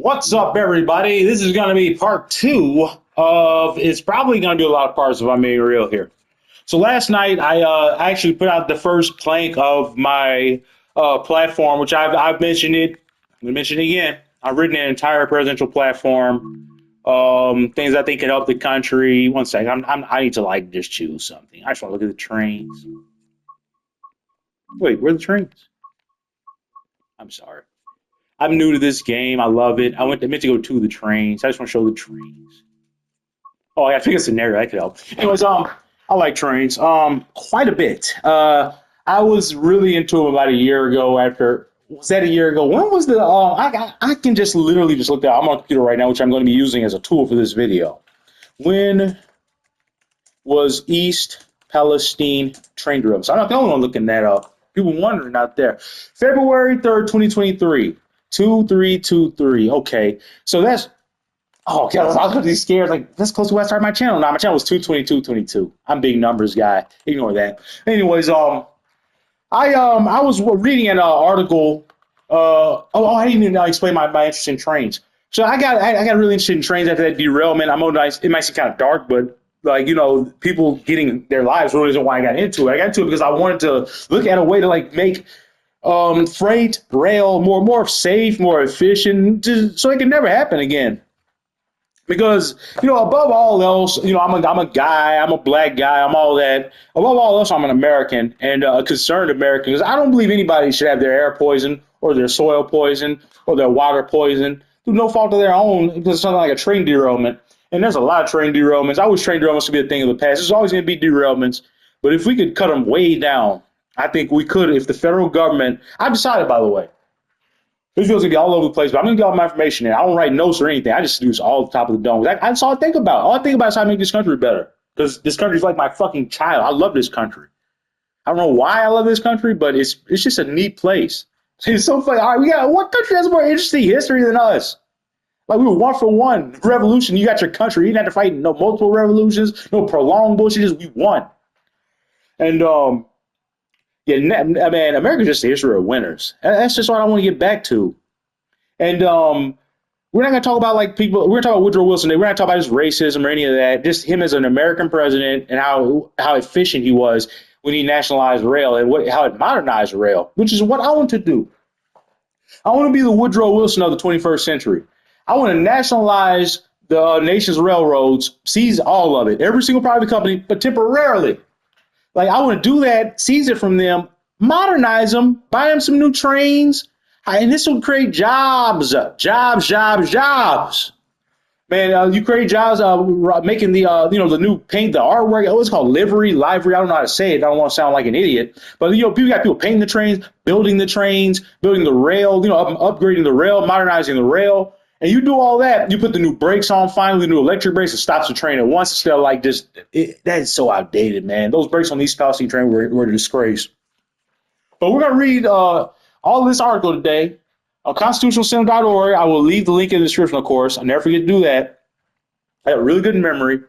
What's up, everybody? This is going to be part two of, it's probably going to be a lot of parts if I'm being real here. So last night, I actually put out the first plank of my platform, which I've mentioned it. I'm going to mention it again. I've written an entire presidential platform, things I think can help the country. One second, I need to like just choose something. I just want to look at the trains. Wait, where are the trains? I'm sorry. I'm new to this game. I love it. I meant to go to the trains. I just want to show the trains. Oh, yeah, I think a scenario that could help. Anyways, I like trains quite a bit. I was really into them about a year ago. Was that a year ago? When was the? I can just literally just look at. I'm on the computer right now, which I'm going to be using as a tool for this video. When was East Palestine train derailment? So I'm not the only one looking that up. People wondering out there. February 3rd, 2023. 2323. Okay. So that's okay. I was going to be scared. Like, that's close to where I started my channel. Now my channel was 22222. I'm big numbers guy. Ignore that. Anyways, I was reading an article. I didn't even explain my interest in trains. So I got really interested in trains after that derailment. It might seem kind of dark, but people getting their lives really isn't why I got into it. I got into it because I wanted to look at a way to make freight rail more safe, more efficient, so it can never happen again. Because above all else, I'm a guy, I'm a black guy, I'm all that. Above all else, I'm an American and a concerned American. Because I don't believe anybody should have their air poisoned or their soil poisoned or their water poisoned through no fault of their own because of something like a train derailment. And there's a lot of train derailments. I wish train derailments would be a thing of the past. There's always going to be derailments, but if we could cut them way down. I think we could if the federal government. I've decided, by the way, this video's gonna be all over the place, but I'm gonna get all my information in. I don't write notes or anything. I just do this all the top of the dome. That's all I think about. All I think about is how to make this country better. Because this country's like my fucking child. I love this country. I don't know why I love this country, but it's just a neat place. It's so funny. All right, what country has a more interesting history than us? Like, we were one for one. Revolution, you got your country. You didn't have to fight no multiple revolutions, no prolonged bullshit. Just we won. And yeah, man, America's just the history of winners. That's just what I want to get back to. And we're not going to talk about people. We're going to talk about Woodrow Wilson. We're not going to talk about his racism or any of that. Just him as an American president and how efficient he was when he nationalized rail and how it modernized rail, which is what I want to do. I want to be the Woodrow Wilson of the 21st century. I want to nationalize the nation's railroads, seize all of it, every single private company, but temporarily. I want to do that, seize it from them, modernize them, buy them some new trains, and this will create jobs. Man, you create jobs making the new paint, the artwork. Oh, it's called livery. I don't know how to say it. I don't want to sound like an idiot. But, people got people painting the trains, building the rail, upgrading the rail, modernizing the rail. And you do all that, you put the new brakes on, finally the new electric brakes, it stops the train at once instead of that is so outdated, man. Those brakes on these Palestine train were a disgrace. But we're going to read all of this article today on constitutionalcenter.org. I will leave the link in the description, of course. I'll never forget to do that. I have a really good memory.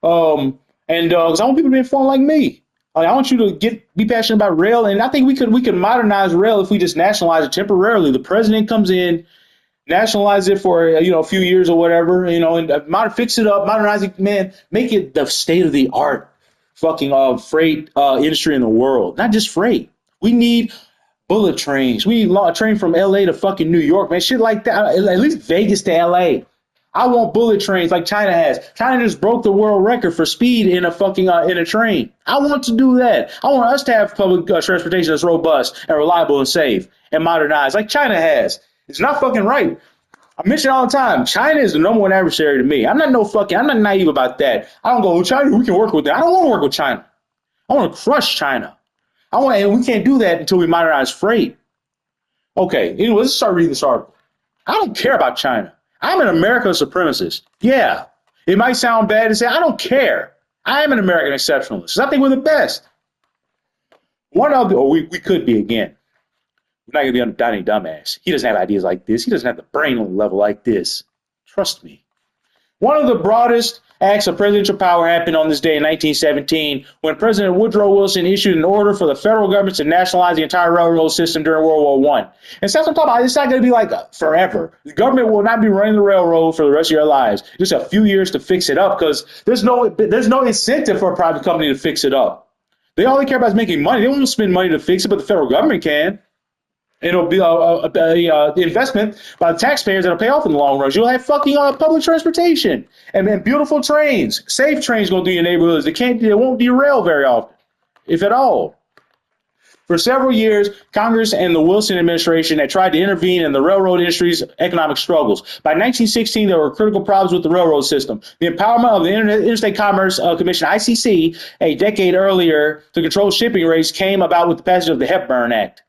Because I want people to be informed like me. I want you to be passionate about rail, and I think we could modernize rail if we just nationalize it temporarily. The president comes in, nationalize it for a few years or whatever, and fix it up, modernize it, man, make it the state of the art fucking freight industry in the world. Not just freight. We need bullet trains. We need a train from LA to fucking New York, man. Shit like that. At least Vegas to LA. I want bullet trains like China has. China just broke the world record for speed in a fucking in a train. I want to do that. I want us to have public transportation that's robust and reliable and safe and modernized like China has. It's not fucking right. I mention it all the time. China is the number one adversary to me. I'm not naive about that. I don't go, China, we can work with them. I don't want to work with China. I want to crush China. And we can't do that until we modernize freight. Okay, anyway, let's start reading this article. I don't care about China. I'm an American supremacist. Yeah, it might sound bad to say, I don't care. I am an American exceptionalist. I think we're the best. We could be again. We're not going to be on Donnie Dumbass. He doesn't have ideas like this. He doesn't have the brain level like this. Trust me. One of the broadest acts of presidential power happened on this day in 1917 when President Woodrow Wilson issued an order for the federal government to nationalize the entire railroad system during World War I. And so that's what I'm talking about. It's not going to be like forever. The government will not be running the railroad for the rest of your lives. Just a few years to fix it up because there's no incentive for a private company to fix it up. They all they care about is making money. They won't spend money to fix it, but the federal government can. It'll be the investment by the taxpayers that'll pay off in the long run. You'll have fucking public transportation and beautiful trains, safe trains going through your neighborhoods. They won't derail very often, if at all. For several years, Congress and the Wilson administration had tried to intervene in the railroad industry's economic struggles. By 1916, there were critical problems with the railroad system. The empowerment of the Interstate Commerce Commission, ICC, a decade earlier to control shipping rates came about with the passage of the Hepburn Act.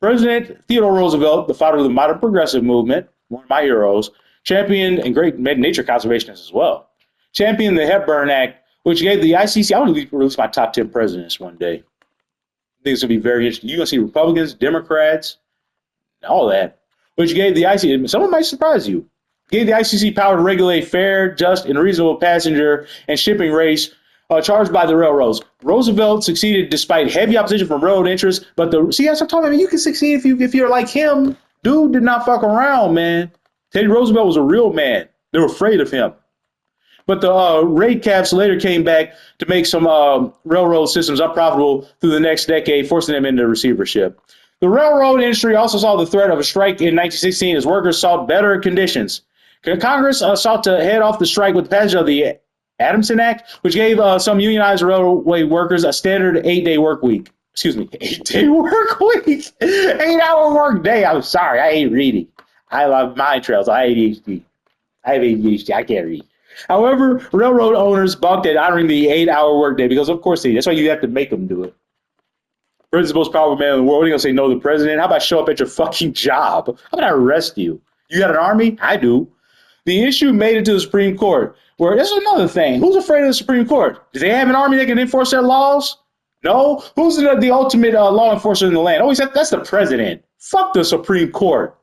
President Theodore Roosevelt, the father of the modern progressive movement, one of my heroes, championed, and great nature conservationist as well, championed the Hepburn Act, which gave the ICC, I want to release my top 10 presidents one day. I think it's going to be very interesting. You're going to see Republicans, Democrats, all that, which gave the ICC, someone might surprise you, gave the ICC power to regulate fair, just, and reasonable passenger and shipping rates charged by the railroads. Roosevelt succeeded despite heavy opposition from railroad interests, but that's what I'm talking about. You can succeed if you're like him. Dude did not fuck around, man. Teddy Roosevelt was a real man. They were afraid of him. But the rate caps later came back to make some railroad systems unprofitable through the next decade, forcing them into receivership. The railroad industry also saw the threat of a strike in 1916 as workers sought better conditions. Congress sought to head off the strike with the passage of the Adamson Act, which gave some unionized railway workers a standard 8-day work week. Excuse me, 8-day work week, 8-hour work day. I'm sorry, I hate reading. I love mind trails. I have ADHD. I can't read. However, railroad owners balked at honoring the 8-hour workday because, of course, that's why you have to make them do it. The president's the most powerful man in the world. What are you going to say no to the president? How about show up at your fucking job? How about I arrest you? You got an army? I do. The issue made it to the Supreme Court, where this is another thing. Who's afraid of the Supreme Court? Do they have an army that can enforce their laws? No? Who's the ultimate law enforcer in the land? Oh, that's the president. Fuck the Supreme Court.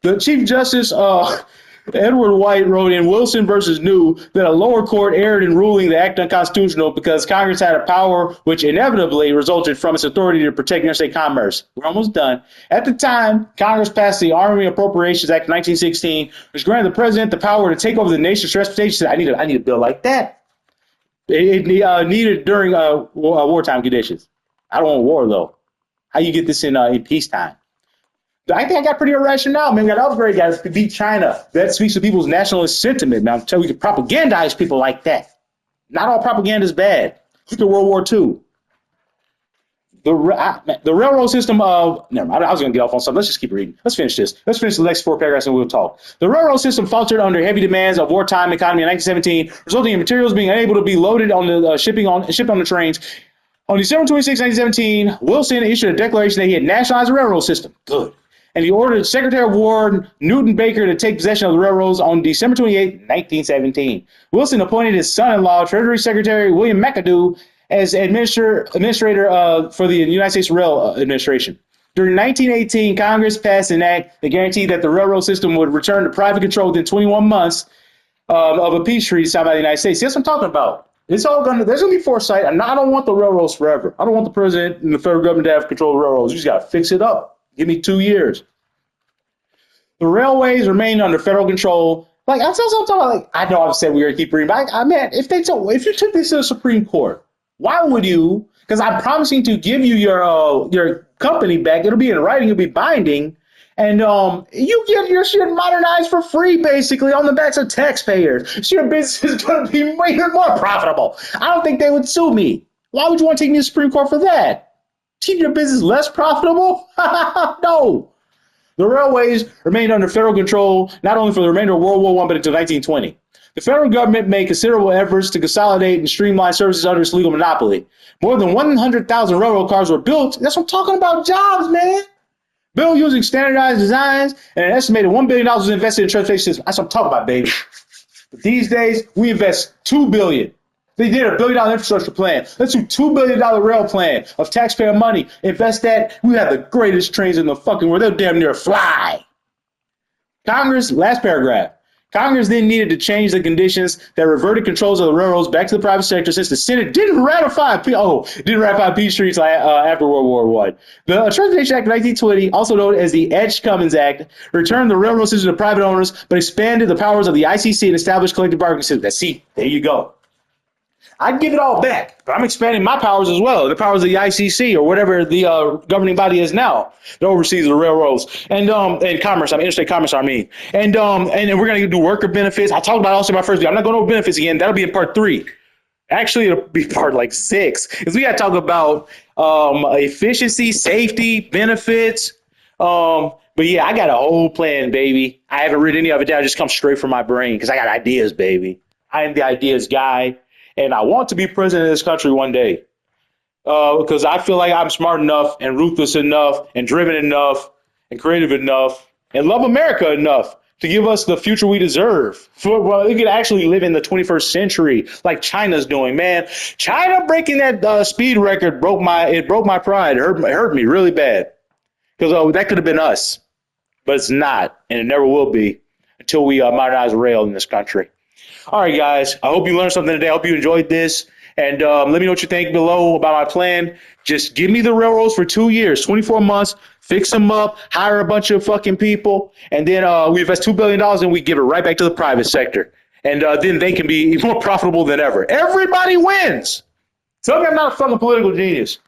The Chief Justice Edward White wrote in Wilson versus New that a lower court erred in ruling the act unconstitutional because Congress had a power which inevitably resulted from its authority to protect interstate commerce. We're almost done. At the time, Congress passed the Army Appropriations Act of 1916, which granted the president the power to take over the nation's transportation. I need a bill like that. It needed during wartime conditions. I don't want war, though. How you get this in peacetime? I think I got pretty irrational. Man, we got to upgrade guys to beat China. That speaks to people's nationalist sentiment. Now, we can propagandize people like that. Not all propaganda is bad. Look at World War II. The railroad system of, never mind, I was going to get off on something. Let's just keep reading. Let's finish this. Let's finish the next 4 paragraphs and we'll talk. The railroad system faltered under heavy demands of wartime economy in 1917, resulting in materials being unable to be loaded on the shipped on the trains. On December 26, 1917, Wilson issued a declaration that he had nationalized the railroad system. Good. And he ordered Secretary of War Newton Baker to take possession of the railroads on December 28, 1917. Wilson appointed his son-in-law, Treasury Secretary William McAdoo, as administrator for the United States Rail Administration. During 1918, Congress passed an act that guaranteed that the railroad system would return to private control within 21 months of a peace treaty signed by the United States. That's what I'm talking about. There's going to be foresight, and I don't want the railroads forever. I don't want the president and the federal government to have control of the railroads. You just got to fix it up. Give me 2 years. The railways remain under federal control. Like I know I've said we were going to keep reading, but I mean, if you took this to the Supreme Court, why would you? Because I'm promising to give you your company back. It'll be in writing. It'll be binding, and you get your shit modernized for free, basically on the backs of taxpayers. So your business is going to be way more profitable. I don't think they would sue me. Why would you want to take me to the Supreme Court for that? Keep your business less profitable? No. The railways remained under federal control not only for the remainder of World War I, but until 1920. The federal government made considerable efforts to consolidate and streamline services under its legal monopoly. More than 100,000 railroad cars were built. That's what I'm talking about, jobs, man. Built using standardized designs, and an estimated $1 billion was invested in transportation systems. That's what I'm talking about, baby. But these days, we invest $2 billion. They did $1 billion infrastructure plan. Let's do $2 billion rail plan of taxpayer money. Invest that. We have the greatest trains in the fucking world. They'll damn near fly. Congress, last paragraph. Congress then needed to change the conditions that reverted controls of the railroads back to the private sector since the Senate didn't ratify peace treaties after World War I. The Transportation Act of 1920, also known as the Edge-Cummins Act, returned the railroad system to private owners, but expanded the powers of the ICC and established collective bargaining system. See, there you go. I'd give it all back, but I'm expanding my powers as well, the powers of the ICC or whatever the governing body is now that oversees the railroads and commerce. Interstate commerce. And then we're gonna do worker benefits. I talked about also in my first video. I'm not going over benefits again. That'll be in part 3. Actually, it'll be part like 6 because we got to talk about efficiency, safety, benefits. But yeah, I got a whole plan, baby. I haven't written any of it down. It just comes straight from my brain because I got ideas, baby. I am the ideas guy. And I want to be president of this country one day because I feel like I'm smart enough and ruthless enough and driven enough and creative enough and love America enough to give us the future we deserve. We could actually live in the 21st century like China's doing, man. China breaking that speed record broke my pride. It hurt me really bad because that could have been us, but it's not, and it never will be until we modernize rail in this country. All right, guys, I hope you learned something today. I hope you enjoyed this. And let me know what you think below about my plan. Just give me the railroads for 2 years, 24 months, fix them up, hire a bunch of fucking people, and then we invest $2 billion and we give it right back to the private sector. And then they can be more profitable than ever. Everybody wins. Tell me I'm not a fucking political genius.